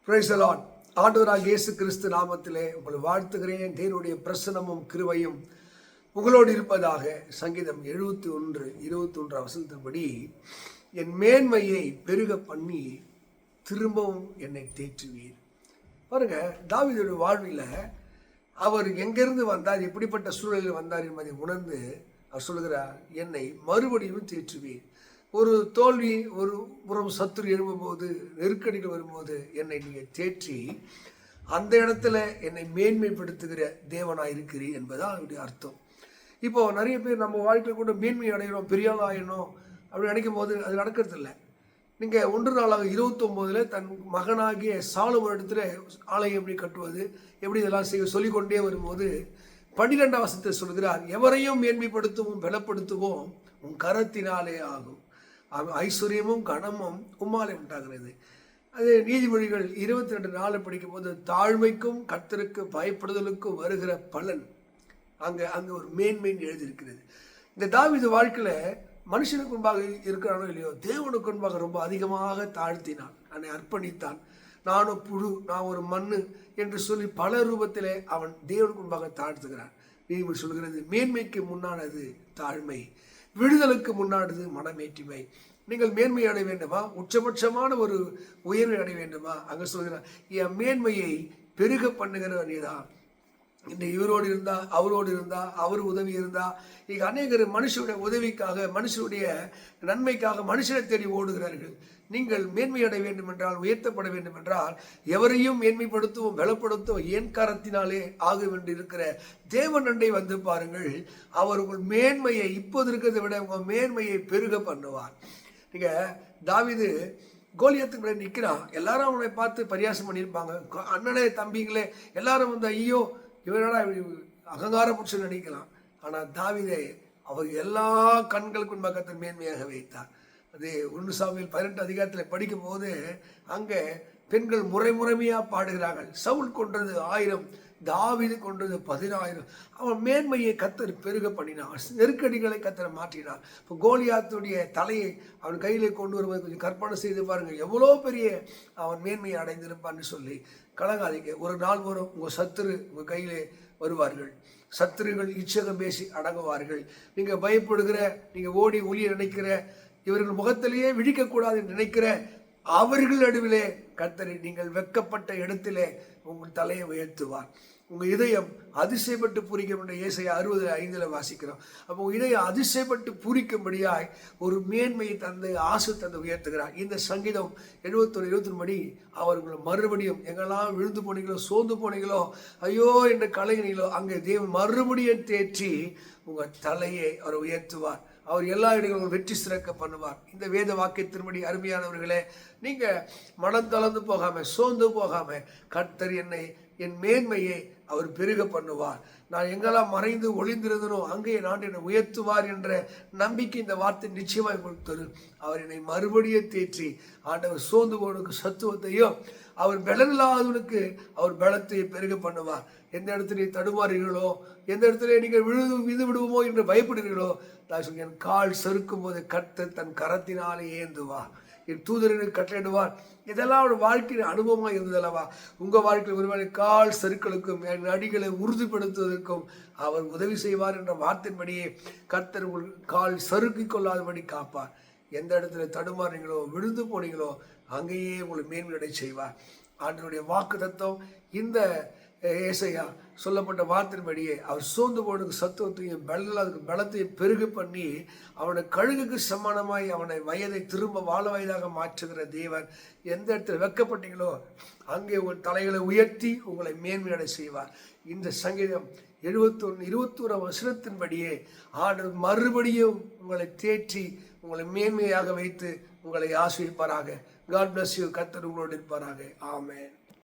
Praise the Lord. ஆண்டவராகிய இயேசு கிறிஸ்து நாமத்திலே உங்களை வாழ்த்துகிறேன். தேவனுடைய பிரசன்னமும் கிருபையும் உங்களோடு இருப்பதாக. சங்கீதம் 71:21 வசனத்தின்படி, என் மேன்மையை பெருக பண்ணி திரும்பவும் என்னை தேற்றுவீர். பாருங்க, தாவீதுடைய வாழ்வில் அவர் எங்கிருந்து வந்தார், எப்படிப்பட்ட சூழலில் வந்தார் என்பதை உணர்ந்து அவர் சொல்கிறார், என்னை மறுபடியும் தேற்றுவீர். ஒரு தோல்வி, ஒரு புறம் சத்துரு எழும்பும்போது, நெருக்கடிகள் வரும்போது என்னை நீங்கள் தேற்றி அந்த இடத்துல என்னை மேன்மைப்படுத்துகிற தேவனாக இருக்கிறீர் என்பதான் அவருடைய அர்த்தம். இப்போது நிறைய பேர் நம்ம வாழ்க்கையில் கூட மேன்மை அடையணும், பெரிய ஆள் ஆகணும் அப்படின்னு நினைக்கும் போது அது நடக்கிறது இல்லை. நீங்கள் 1 நாளாக 29 தன் மகனாகிய சாலமோன் இடத்துல ஆலயம் எப்படி கட்டுவது, எப்படி இதெல்லாம் சொல்லிக்கொண்டே வரும்போது 12ஆம் வசனத்தை சொல்கிறார், எவரையும் மேன்மைப்படுத்துவோம் பலப்படுத்துவோம் உன் கரத்தினாலே ஆகும், ஐஸ்வர்யமும் கனமும் உம்மாலே உண்டாகிறது. அது நீதிமொழிகள் 22:4 படிக்கும் போது, தாழ்மைக்கும் கர்த்தருக்கு பயப்படுதலுக்கும் வருகிற பலன் அங்கே ஒரு மேன்மைன்னு எழுதியிருக்கிறது. இந்த தாவீது வாழ்க்கையில் மனுஷனுக்கு முன்பாக இருக்கிறானோ இல்லையோ, தேவனுக்கு முன்பாக ரொம்ப அதிகமாக தாழ்த்தினான், என்னை அர்ப்பணித்தான். நானும் புழு, நான் ஒரு மண்ணு என்று சொல்லி பல ரூபத்திலே அவன் தேவனுக்கு முன்பாக தாழ்த்துகிறான். நீதிமொழி சொல்கிறது, மேன்மைக்கு முன்னானது தாழ்மை, விடுதலுக்கு முன்னானது மனமேற்றுமை. நீங்கள் மேன்மை அடைய வேண்டுமா, உச்சபட்சமான ஒரு உயர்வை அடைய வேண்டுமா, அங்கே சொல்கிறார், என் மேன்மையை பெருக பண்ணுகிறவர் நீதான். இந்த இவரோடு இருந்தா, அவரோடு இருந்தா, அவர் உதவி இருந்தா, இங்கே அநேகர் மனுஷனுடைய உதவிக்காக, மனுஷனுடைய நன்மைக்காக மனுஷனை தேடி ஓடுகிறார்கள். நீங்கள் மேன்மை அடைய வேண்டும் என்றால், உயர்த்தப்பட வேண்டும் என்றால், எவரையும் மேன்மைப்படுத்தவும் பலப்படுத்தவும் என் கரத்தினாலே ஆக வேண்டியிருக்கிற தேவன் அண்டை வந்து பாருங்கள். அவர் உங்கள் மேன்மையை இப்போது இருக்கிறதை விட உங்கள் மேன்மையை பெருக பண்ணுவார். நீங்கள் தாவீது கோலியாத்துக்கு முன்னாடி நிற்கிறான். எல்லாரும் அவனை பார்த்து பரியாசம் பண்ணியிருப்பாங்க, அண்ணனே தம்பிங்களே எல்லாரும் வந்து ஐயோ இவனோட அகங்கார புருஷன் நினைக்கலாம். ஆனால் தாவீதை அவர் எல்லா கண்களுக்கு முன்பாக மேன்மையாக வைத்தார். அது 1 சாமுவேல் 18 அதிகாரத்தில் படிக்கும் போது அங்கே பெண்கள் முறைமையாக பாடுகிறார்கள். சவுல் கொன்றது 1000, தாவீது கொன்றது 10000. அவன் மேன்மையை கர்த்தர் பெருக பண்ணினான், நெருக்கடிகளை கர்த்தர் மாற்றினான். இப்போ கோலியாத்துடைய தலையை அவன் கையிலே கொண்டு வருவது கொஞ்சம் கற்பனை செய்து பாருங்கள், எவ்வளோ பெரிய அவன் மேன்மையை அடைந்திருப்பான்னு சொல்லி. கலங்காதீங்க, ஒரு நாள் வரும் உங்கள் சத்துரு உங்கள் கையிலே வருவார்கள். சத்துருகள் இச்சகம் பேசி அடங்குவார்கள். நீங்கள் பயப்படுகிற, நீங்கள் ஓடி ஒளிய நினைக்கிற, இவர்கள் முகத்திலேயே விழிக்கக்கூடாது என்று நினைக்கிற அவர்கள் நடுவிலே கர்த்தரை நீங்கள் வெட்கப்பட்ட இடத்திலே உங்கள் தலையை உயர்த்துவார். உங்கள் இதயம் அதிசயப்பட்டு பூரிக்கும் என்று ஏசாயா 60:5 வாசிக்கிறோம். அப்போ உங்கள் இதயம் அதிசயப்பட்டு பூரிக்கும்படியாய் ஒரு மேன்மையை தந்து ஆசை தந்து உயர்த்துகிறார். இந்த சங்கீதம் 71:23 படி அவர் உங்களை மறுபடியும் எங்கெல்லாம் விழுந்து போனீங்களோ, சோர்ந்து போனீங்களோ, ஐயோ என்று கலங்கினீங்களோ, அங்கே தேவன் மறுபடியும் தேற்றி உங்கள் தலையை அவர் உயர்த்துவார். அவர் எல்லா இடங்களும் வெற்றி சிறக்க பண்ணுவார். இந்த வேத வாக்கியத்தின்படி அருமையானவர்களே, நீங்கள் மனம் தளர்ந்து போகாமல், சோர்ந்து போகாமல், கர்த்தர் என்னை, என் மேன்மையை அவர் பெருக பண்ணுவார். நான் எங்கெல்லாம் மறைந்து ஒளிந்திருந்தனோ அங்கே நான் என்னை உயர்த்துவார் என்ற நம்பிக்கை இந்த வார்த்தை நிச்சயமாக உங்களுக்கு தரும். அவர் என்னை மறுபடியும் தேற்றி, ஆண்டவர் சோர்ந்து போனவனுக்கு சத்துவத்தையும், அவர் பலனில்லாதவனுக்கு அவர் பலத்தை பெருக பண்ணுவார். எந்த இடத்துல தடுமாறுகிறீர்களோ, எந்த இடத்துல நீங்கள் விழுது விடுவோமோ என்று பயப்படுகிறீர்களோ, நான் சொல்கிறேன், என் கால் சறுக்கும் போது கர்த்தர் தன் கரத்தினாலே ஏந்துவார், என் தூதர்களுக்கு கட்டளையிடுவார். இதெல்லாம் அவருடைய வாழ்க்கையின் அனுபவமாக இருந்ததல்லவா? உங்கள் வாழ்க்கையில் ஒருவேளை கால் சறுக்களுக்கும் என் அடிகளை உறுதிப்படுத்துவதற்கும் அவர் உதவி செய்வார் என்ற வார்த்தையின்படியே கர்த்தர் உங்கள் கால் சறுக்கி கொள்ளாதபடி காப்பார். எந்த இடத்துல தடுமாறுறீங்களோ, விழுந்து போனீங்களோ, அங்கேயே உங்களை மேன்மையடை செய்வார். ஆண்டவருடைய வாக்கு தத்துவம் இந்த ஏசாயா சொல்லப்பட்ட வார்த்தையின்படியே அவர் சோர்ந்து போனதுக்கு சத்துவத்தையும் அதுக்கு பலத்தையும் பெருகு பண்ணி அவனை கழுகுக்கு சமானமாய் அவனை வயதை திரும்ப வாழ வயதாக மாற்றுகிற தேவன். எந்த இடத்துல வெட்கப்பட்டீங்களோ அங்கே உங்கள் தலைகளை உயர்த்தி உங்களை மேன்மையடை செய்வார். இந்த சங்கீதம் 21 வசனத்தின்படியே ஆண்டவர் மறுபடியும் உங்களை தேற்றி உங்களை மேன்மையாக வைத்து உங்களை ஆசீர்வதிப்பாராக. God bless you. கர்த்தர் உங்களோடு இருப்பாராக. ஆமென்.